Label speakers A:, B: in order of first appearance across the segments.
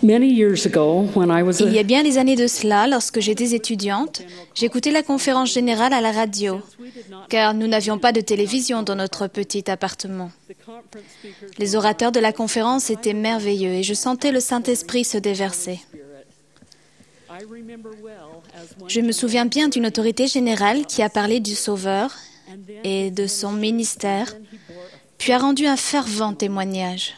A: Many years ago, when I was
B: Il y a bien des années de cela, lorsque j'étais étudiante, j'écoutais la conférence générale à la radio, car nous n'avions pas de télévision dans notre petit appartement. Les orateurs de la conférence étaient merveilleux et je sentais le Saint-Esprit se déverser. Je me souviens bien d'une autorité générale qui a parlé du Sauveur et de son ministère, puis a rendu un fervent témoignage.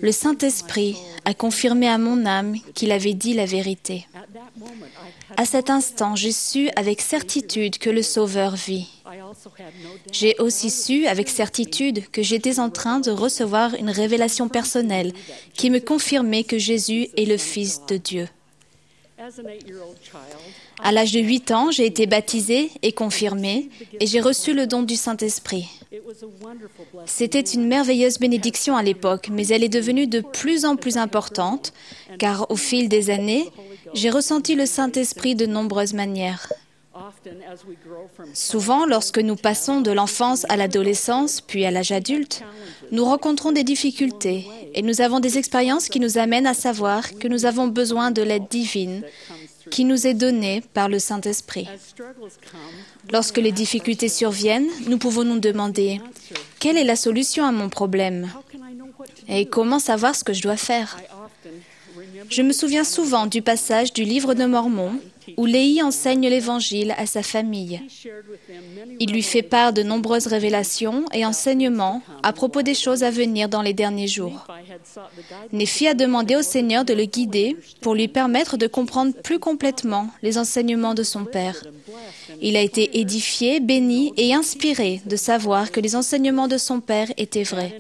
B: Le Saint-Esprit a confirmé à mon âme qu'il avait dit la vérité. À cet instant, j'ai su avec certitude que le Sauveur vit. J'ai aussi su avec certitude que j'étais en train de recevoir une révélation personnelle qui me confirmait que Jésus est le Fils de Dieu. À l'âge de 8 ans, j'ai été baptisée et confirmée et j'ai reçu le don du Saint-Esprit. C'était une merveilleuse bénédiction à l'époque, mais elle est devenue de plus en plus importante, car au fil des années, j'ai ressenti le Saint-Esprit de nombreuses manières. Souvent, lorsque nous passons de l'enfance à l'adolescence, puis à l'âge adulte, nous rencontrons des difficultés et nous avons des expériences qui nous amènent à savoir que nous avons besoin de l'aide divine qui nous est donnée par le Saint-Esprit. Lorsque les difficultés surviennent, nous pouvons nous demander « Quelle est la solution à mon problème ? Et comment savoir ce que je dois faire ?» Je me souviens souvent du passage du livre de Mormon où Léhi enseigne l'Évangile à sa famille. Il lui fait part de nombreuses révélations et enseignements à propos des choses à venir dans les derniers jours. Néphi a demandé au Seigneur de le guider pour lui permettre de comprendre plus complètement les enseignements de son père. Il a été édifié, béni et inspiré de savoir que les enseignements de son père étaient vrais.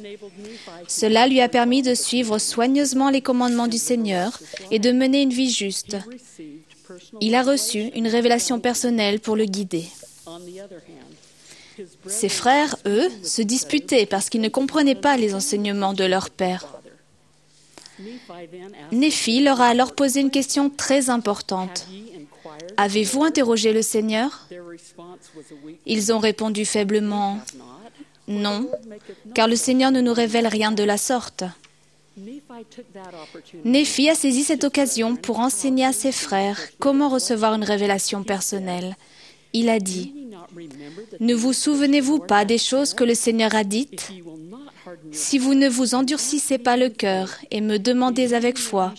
B: Cela lui a permis de suivre soigneusement les commandements du Seigneur et de mener une vie juste. Il a reçu une révélation personnelle pour le guider. Ses frères, eux, se disputaient parce qu'ils ne comprenaient pas les enseignements de leur père. Néphi leur a alors posé une question très importante. « Avez-vous interrogé le Seigneur ?» Ils ont répondu faiblement « Non, car le Seigneur ne nous révèle rien de la sorte. » Néphi a saisi cette occasion pour enseigner à ses frères comment recevoir une révélation personnelle. Il a dit « Ne vous souvenez-vous pas des choses que le Seigneur a dites ? Si vous ne vous endurcissez pas le cœur et me demandez avec foi,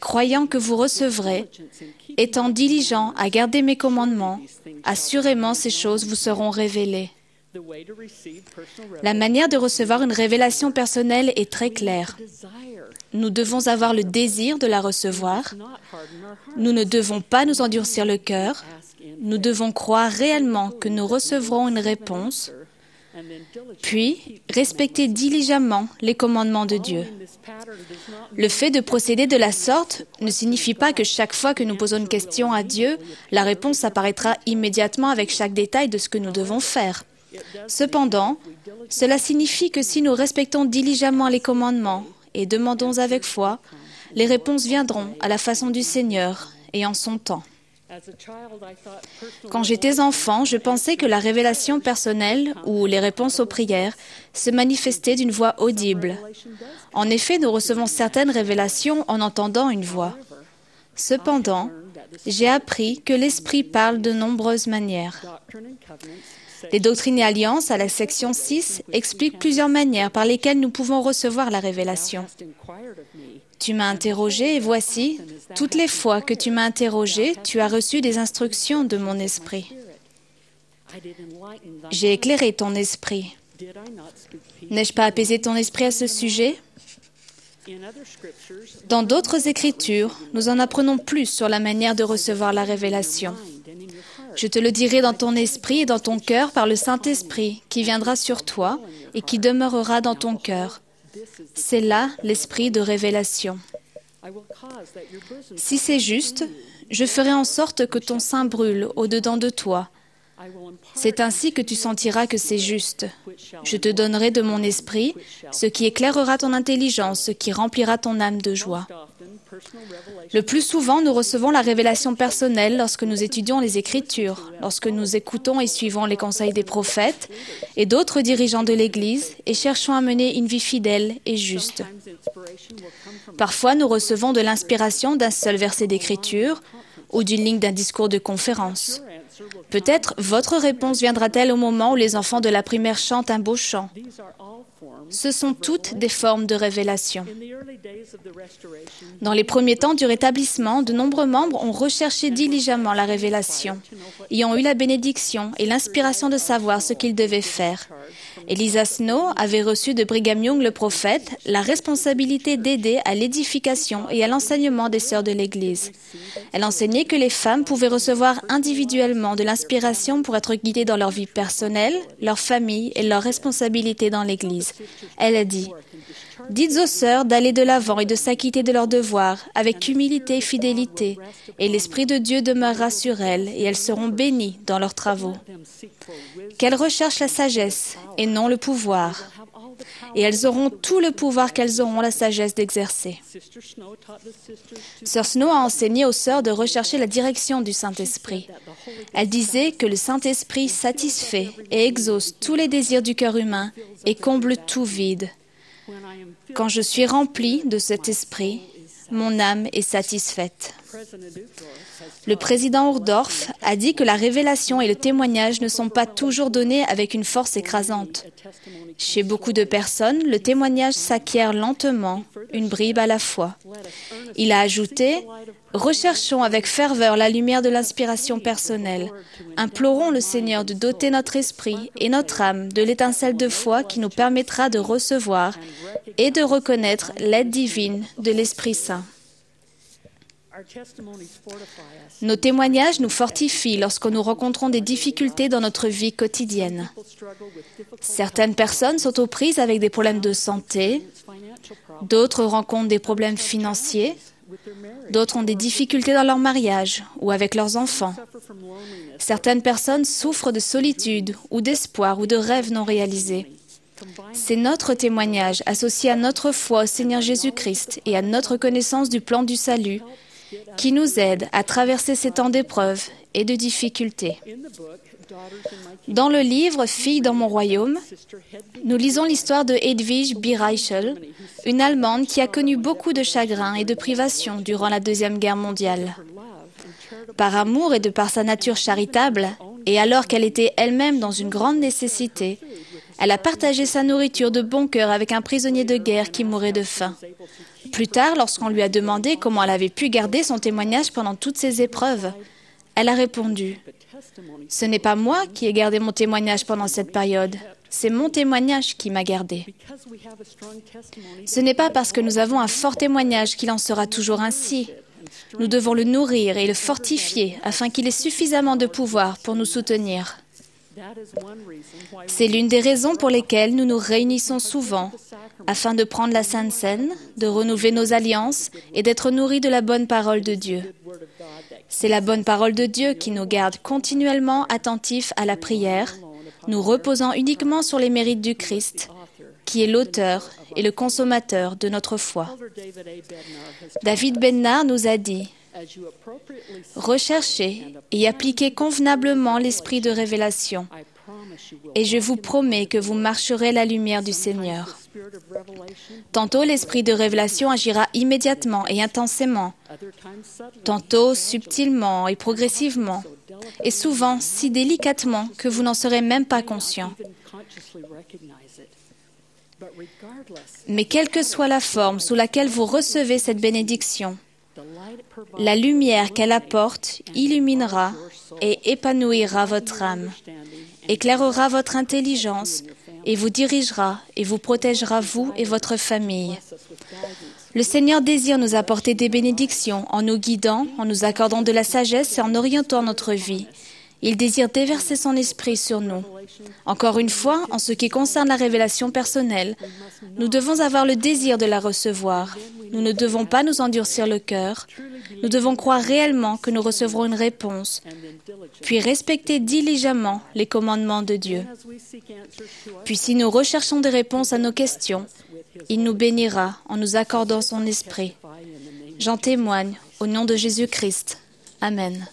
B: croyant que vous recevrez, étant diligent à garder mes commandements, assurément ces choses vous seront révélées. » La manière de recevoir une révélation personnelle est très claire. Nous devons avoir le désir de la recevoir. Nous ne devons pas nous endurcir le cœur. Nous devons croire réellement que nous recevrons une réponse, puis respecter diligemment les commandements de Dieu. Le fait de procéder de la sorte ne signifie pas que chaque fois que nous posons une question à Dieu, la réponse apparaîtra immédiatement avec chaque détail de ce que nous devons faire. Cependant, cela signifie que si nous respectons diligemment les commandements et demandons avec foi, les réponses viendront à la façon du Seigneur et en son temps. Quand j'étais enfant, je pensais que la révélation personnelle ou les réponses aux prières se manifestaient d'une voix audible. En effet, nous recevons certaines révélations en entendant une voix. Cependant, j'ai appris que l'Esprit parle de nombreuses manières. Les Doctrines et Alliances, à la section 6, expliquent plusieurs manières par lesquelles nous pouvons recevoir la révélation. Tu m'as interrogé et voici, toutes les fois que tu m'as interrogé, tu as reçu des instructions de mon esprit. J'ai éclairé ton esprit. N'ai-je pas apaisé ton esprit à ce sujet ? Dans d'autres écritures, nous en apprenons plus sur la manière de recevoir la révélation. Je te le dirai dans ton esprit et dans ton cœur par le Saint-Esprit qui viendra sur toi et qui demeurera dans ton cœur. C'est là l'esprit de révélation. Si c'est juste, je ferai en sorte que ton sein brûle au-dedans de toi, C'est ainsi que tu sentiras que c'est juste. Je te donnerai de mon esprit, ce qui éclairera ton intelligence, ce qui remplira ton âme de joie. Le plus souvent, nous recevons la révélation personnelle lorsque nous étudions les Écritures, lorsque nous écoutons et suivons les conseils des prophètes et d'autres dirigeants de l'Église et cherchons à mener une vie fidèle et juste. Parfois, nous recevons de l'inspiration d'un seul verset d'Écriture ou d'une ligne d'un discours de conférence. Peut-être votre réponse viendra-t-elle au moment où les enfants de la primaire chantent un beau chant. Ce sont toutes des formes de révélation. Dans les premiers temps du rétablissement, de nombreux membres ont recherché diligemment la révélation et ont eu la bénédiction et l'inspiration de savoir ce qu'ils devaient faire. Eliza Snow avait reçu de Brigham Young le prophète la responsabilité d'aider à l'édification et à l'enseignement des sœurs de l'Église. Elle enseignait que les femmes pouvaient recevoir individuellement de l'inspiration pour être guidées dans leur vie personnelle, leur famille et leurs responsabilités dans l'Église. Elle a dit « Dites aux sœurs d'aller de l'avant et de s'acquitter de leurs devoirs avec humilité et fidélité, et l'Esprit de Dieu demeurera sur elles, et elles seront bénies dans leurs travaux. Qu'elles recherchent la sagesse et non le pouvoir, et elles auront tout le pouvoir qu'elles auront la sagesse d'exercer. » Sœur Snow a enseigné aux sœurs de rechercher la direction du Saint-Esprit. Elle disait que le Saint-Esprit satisfait et exauce tous les désirs du cœur humain et comble tout vide. Quand je suis remplie de cet esprit, mon âme est satisfaite. Le président Ohrdorf a dit que la révélation et le témoignage ne sont pas toujours donnés avec une force écrasante. Chez beaucoup de personnes, le témoignage s'acquiert lentement, une bribe à la fois. Il a ajouté « Recherchons avec ferveur la lumière de l'inspiration personnelle. Implorons le Seigneur de doter notre esprit et notre âme de l'étincelle de foi qui nous permettra de recevoir et de reconnaître l'aide divine de l'Esprit Saint. » Nos témoignages nous fortifient lorsque nous rencontrons des difficultés dans notre vie quotidienne. Certaines personnes sont aux prises avec des problèmes de santé, d'autres rencontrent des problèmes financiers, d'autres ont des difficultés dans leur mariage ou avec leurs enfants. Certaines personnes souffrent de solitude ou d'espoir ou de rêves non réalisés. C'est notre témoignage associé à notre foi au Seigneur Jésus-Christ et à notre connaissance du plan du salut qui nous aide à traverser ces temps d'épreuves et de difficultés. Dans le livre « Filles dans mon royaume », nous lisons l'histoire de Hedwig Breichel, une Allemande qui a connu beaucoup de chagrin et de privations durant la Deuxième Guerre mondiale. Par amour et de par sa nature charitable, et alors qu'elle était elle-même dans une grande nécessité, elle a partagé sa nourriture de bon cœur avec un prisonnier de guerre qui mourait de faim. Plus tard, lorsqu'on lui a demandé comment elle avait pu garder son témoignage pendant toutes ces épreuves, elle a répondu « Ce n'est pas moi qui ai gardé mon témoignage pendant cette période, c'est mon témoignage qui m'a gardé. » Ce n'est pas parce que nous avons un fort témoignage qu'il en sera toujours ainsi. Nous devons le nourrir et le fortifier afin qu'il ait suffisamment de pouvoir pour nous soutenir. C'est l'une des raisons pour lesquelles nous nous réunissons souvent, afin de prendre la Sainte Seine, de renouveler nos alliances et d'être nourris de la bonne parole de Dieu. C'est la bonne parole de Dieu qui nous garde continuellement attentifs à la prière, nous reposant uniquement sur les mérites du Christ, qui est l'auteur et le consommateur de notre foi. David Bednar nous a dit « Recherchez et appliquez convenablement l'esprit de révélation, et je vous promets que vous marcherez la lumière du Seigneur. » Tantôt l'esprit de révélation agira immédiatement et intensément, tantôt subtilement et progressivement, et souvent si délicatement que vous n'en serez même pas conscient. Mais quelle que soit la forme sous laquelle vous recevez cette bénédiction, la lumière qu'elle apporte illuminera et épanouira votre âme, éclairera votre intelligence et vous dirigera et vous protégera vous et votre famille. Le Seigneur désire nous apporter des bénédictions en nous guidant, en nous accordant de la sagesse et en orientant notre vie. Il désire déverser son esprit sur nous. Encore une fois, en ce qui concerne la révélation personnelle, nous devons avoir le désir de la recevoir. Nous ne devons pas nous endurcir le cœur, Nous devons croire réellement que nous recevrons une réponse, puis respecter diligemment les commandements de Dieu. Puis si nous recherchons des réponses à nos questions, il nous bénira en nous accordant son esprit. J'en témoigne au nom de Jésus-Christ. Amen.